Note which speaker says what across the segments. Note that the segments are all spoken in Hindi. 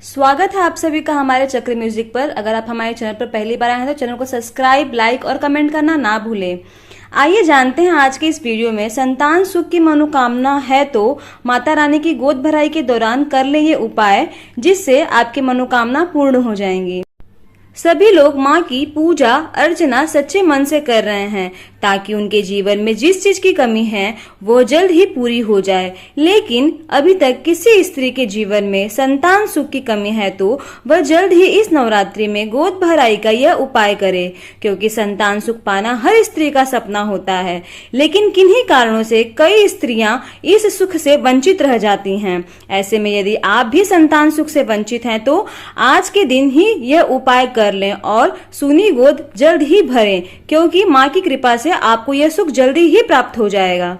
Speaker 1: स्वागत है आप सभी का हमारे चक्र म्यूजिक पर। अगर आप हमारे चैनल पर पहली बार आए हैं तो चैनल को सब्सक्राइब, लाइक और कमेंट करना ना भूलें। आइए जानते हैं आज के इस वीडियो में, संतान सुख की मनोकामना है तो माता रानी की गोद भराई के दौरान कर ले ये उपाय, जिससे आपकी मनोकामना पूर्ण हो जाएंगी। सभी लोग माँ की पूजा अर्चना सच्चे मन से कर रहे हैं ताकि उनके जीवन में जिस चीज की कमी है वो जल्द ही पूरी हो जाए। लेकिन अभी तक किसी स्त्री के जीवन में संतान सुख की कमी है तो वह जल्द ही इस नवरात्रि में गोद भराई का यह उपाय करे, क्योंकि संतान सुख पाना हर स्त्री का सपना होता है। लेकिन किन्हीं कारणों से कई स्त्रियां इस सुख से वंचित रह जाती हैं। ऐसे में यदि आप भी संतान सुख से वंचित हैं तो आज के दिन ही यह उपाय कर लें और सूनी गोद जल्द ही भरें, क्योंकि माँ की कृपा से आपको यह सुख जल्दी ही प्राप्त हो जाएगा।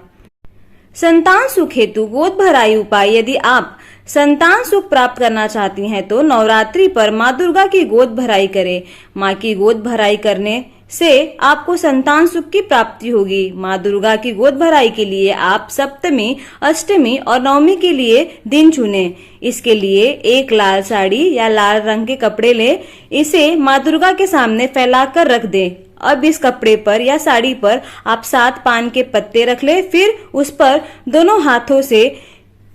Speaker 1: संतान सुख हेतु गोद भराई उपाय। यदि आप संतान सुख प्राप्त करना चाहती हैं तो नवरात्रि पर माँ दुर्गा की गोद भराई करें। माँ की गोद भराई करने से आपको संतान सुख की प्राप्ति होगी। माँ दुर्गा की गोद भराई के लिए आप सप्तमी, अष्टमी और नवमी के लिए दिन चुनें। इसके लिए एक लाल साड़ी या लाल रंग के कपड़े लें। इसे माँ दुर्गा के सामने फैलाकर रख दें। अब इस कपड़े पर या साड़ी पर आप 7 पान के पत्ते रख लें। फिर उस पर दोनों हाथों से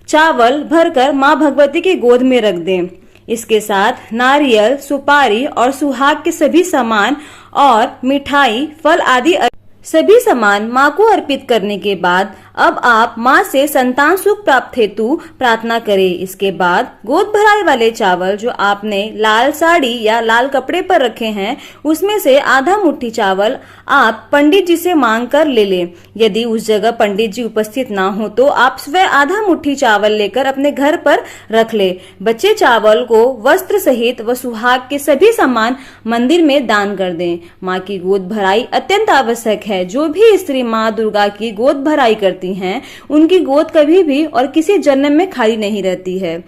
Speaker 1: चावल भरकर माँ भगवती की गोद में रख दें। इसके साथ नारियल, सुपारी और सुहाग के सभी सामान और मिठाई, फल आदि सभी सामान माँ को अर्पित करने के बाद अब आप माँ से संतान सुख प्राप्त हेतु प्रार्थना करें। इसके बाद गोद भराई वाले चावल जो आपने लाल साड़ी या लाल कपड़े पर रखे हैं, उसमें से आधा मुट्ठी चावल आप पंडित जी से मांग कर ले लें। यदि उस जगह पंडित जी उपस्थित ना हो तो आप स्वयं आधा मुट्ठी चावल लेकर अपने घर पर रख ले। बचे चावल को वस्त्र सहित व सुहाग के सभी सामान मंदिर में दान कर दें। माँ की गोद भराई अत्यंत आवश्यक है। जो भी स्त्री माँ दुर्गा की गोद भराई करती हैं, उनकी गोद कभी भी और किसी जन्म में खाली नहीं रहती है।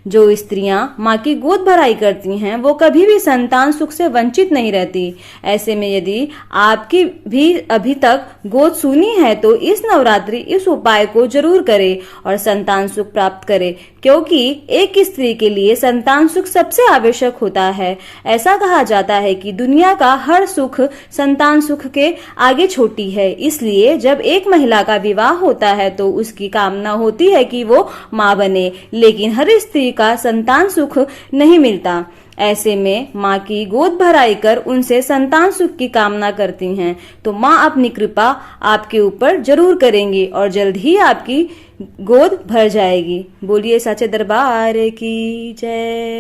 Speaker 1: जो स्त्रियां माँ की गोद भराई करती हैं वो कभी भी संतान सुख से वंचित नहीं रहती। ऐसे में यदि आपकी भी अभी तक गोद सूनी है तो इस नवरात्रि इस उपाय को जरूर करें और संतान सुख प्राप्त करें, क्योंकि एक स्त्री के लिए संतान सुख सबसे आवश्यक होता है। ऐसा कहा जाता है कि दुनिया का हर सुख संतान सुख के आगे छोटी है। इसलिए जब एक महिला का विवाह होता है तो उसकी कामना होती है कि वो माँ बने, लेकिन हर स्त्री का संतान सुख नहीं मिलता। ऐसे में माँ की गोद भराई कर उनसे संतान सुख की कामना करती हैं तो माँ अपनी कृपा आपके ऊपर जरूर करेंगी और जल्द ही आपकी गोद भर जाएगी। बोलिए सच्चे दरबार की जय।